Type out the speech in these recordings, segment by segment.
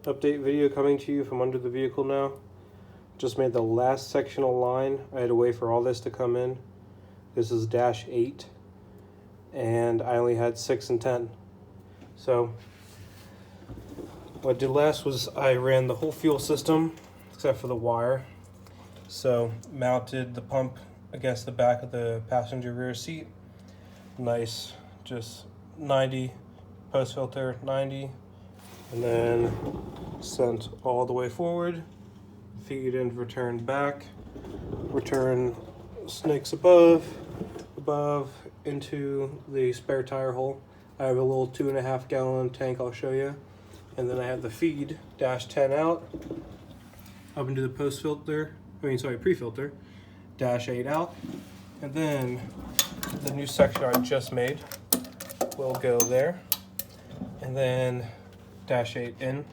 Update video coming to you from under the vehicle now. Just made the last sectional line. I had to wait for all this to come in. This is dash 8 and I only had 6 and 10. So what I did last was I ran the whole fuel system except for the wire. So mounted the pump against the back of the passenger rear seat. Nice, just 90 post filter, 90, and then sent all the way forward, feed and return back, return snakes above into the spare tire hole. I have a little 2.5 gallon tank I'll show you, and then I have the feed dash 10 out up into the pre-filter, dash 8 out, and then the new section I just made will go there, and then dash 8 in,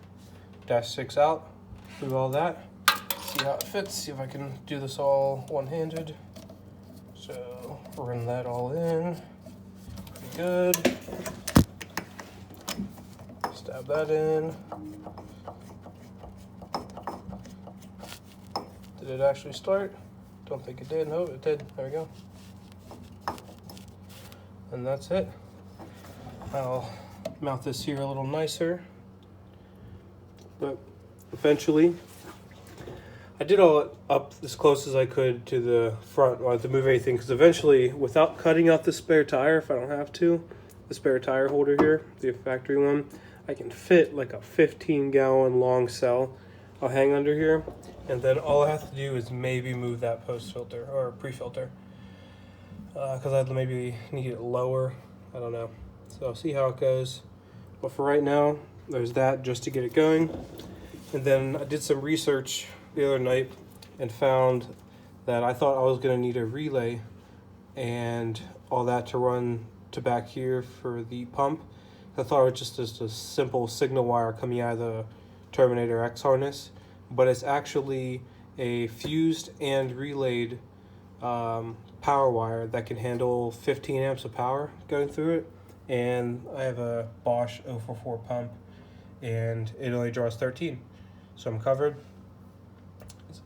dash 6 out, do all that, see how it fits, see if I can do this all one-handed. So run that all in, pretty good, stab that in. Did it actually start? Don't think it did. No, it did. There we go. And that's it. I'll mount this here a little nicer. But eventually, I did all it up as close as I could to the front. I wanted to move everything because eventually, without cutting out the spare tire, if I don't have to, the spare tire holder here, the factory one, I can fit like a 15-gallon long cell. I'll hang under here, and then all I have to do is maybe move that post filter or pre-filter because I'd maybe need it lower. I don't know. So I'll see how it goes. But for right now, there's that just to get it going. And then I did some research the other night and found that I thought I was going to need a relay and all that to run to back here for the pump. I thought it was just a simple signal wire coming out of the Terminator X harness, but it's actually a fused and relayed power wire that can handle 15 amps of power going through it. And I have a Bosch 044 pump and it only draws 13, so I'm covered.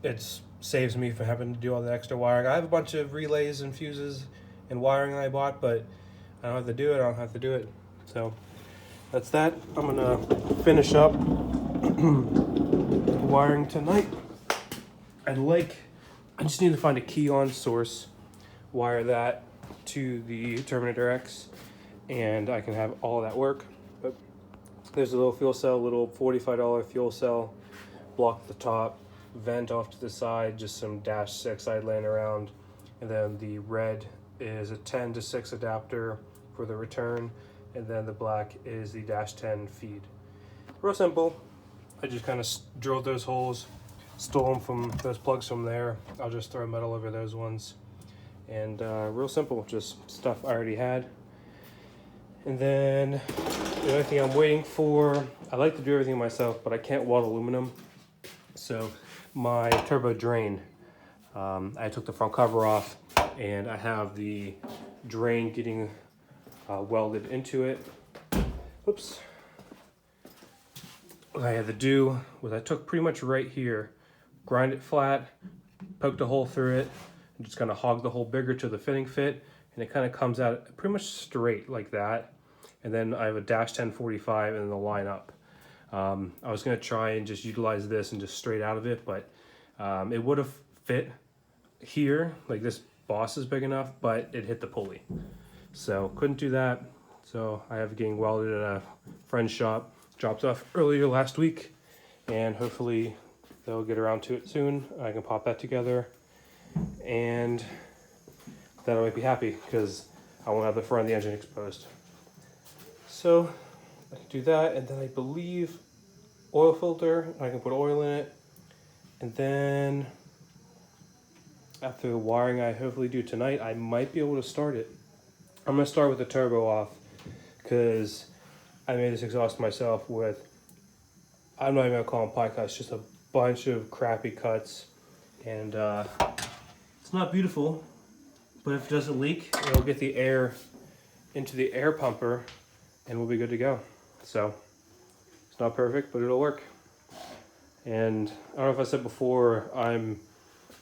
It saves me from having to do all the extra wiring. I have a bunch of relays and fuses and wiring I bought, but I don't have to do it. I don't have to do it. So that's that. I'm gonna finish up wiring tonight. I just need to find a key on source, wire that to the Terminator X, and I can have all of that work. But there's a little fuel cell, little $45 fuel cell, block the top, vent off to the side, just some dash 6 I laying around, and then the red is a 10 to 6 adapter for the return, and then the black is the dash 10 feed. Real simple. I just kind of drilled those holes, stole them from those plugs from there. I'll just throw metal over those ones. And real simple, just stuff I already had. And then the only thing I'm waiting for, I like to do everything myself, but I can't weld aluminum. So my turbo drain, I took the front cover off and I have the drain getting welded into it. Oops. What I had to do was I took pretty much right here, grind it flat, poked a hole through it, and just kind of hog the hole bigger to the fitting fit, and it kind of comes out pretty much straight like that. And then I have a dash 1045 and the line up. I was gonna try and just utilize this and just straight out of it, but it would have fit here, like this boss is big enough, but it hit the pulley. So couldn't do that. So I have it getting welded at a friend's shop. Dropped off earlier last week, and hopefully they'll get around to it soon. I can pop that together, and then I might be happy because I won't have the front of the engine exposed. So I can do that, and then I believe oil filter, I can put oil in it, and then after the wiring I hopefully do tonight, I might be able to start it. I'm gonna start with the turbo off because I made this exhaust myself with, I'm not even gonna call them pie cuts, just a bunch of crappy cuts. And it's not beautiful, but if it doesn't leak, it'll get the air into the air pumper and we'll be good to go. So it's not perfect, but it'll work. And I don't know if I said before, I'm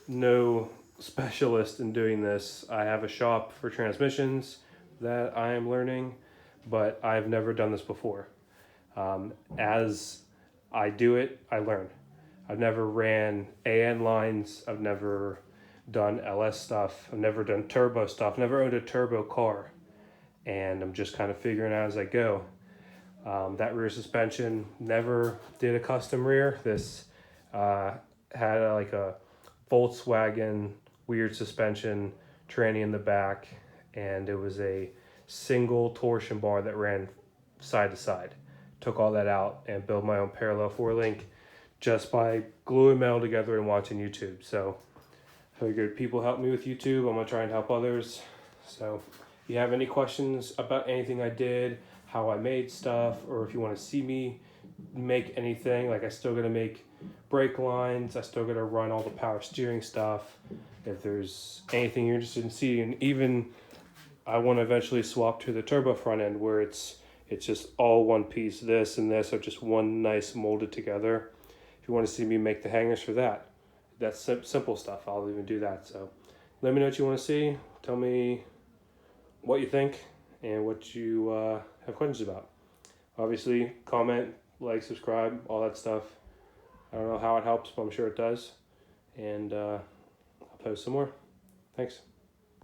no specialist in doing this. I have a shop for transmissions that I am learning, but I've never done this before. As I do it, I learn. I've never ran AN lines. I've never done LS stuff. I've never done turbo stuff. Never owned a turbo car. And I'm just kind of figuring out as I go. That rear suspension, never did a custom rear. This had like a Volkswagen weird suspension tranny in the back, and it was a single torsion bar that ran side to side. Took all that out and built my own parallel four link just by gluing metal together and watching YouTube. So I figured people help me with YouTube, I'm gonna try and help others. So if you have any questions about anything I did, how I made stuff, or if you want to see me make anything, like I still gotta make brake lines, I still gotta run all the power steering stuff. If there's anything you're interested in seeing, even I want to eventually swap to the turbo front end where it's just all one piece, this and this are just one nice molded together. If you want to see me make the hangers for that, that's simple stuff, I'll even do that. So let me know what you want to see, tell me what you think and what you have questions about. Obviously, comment, like, subscribe, all that stuff. I don't know how it helps, but I'm sure it does. And I'll post some more. Thanks.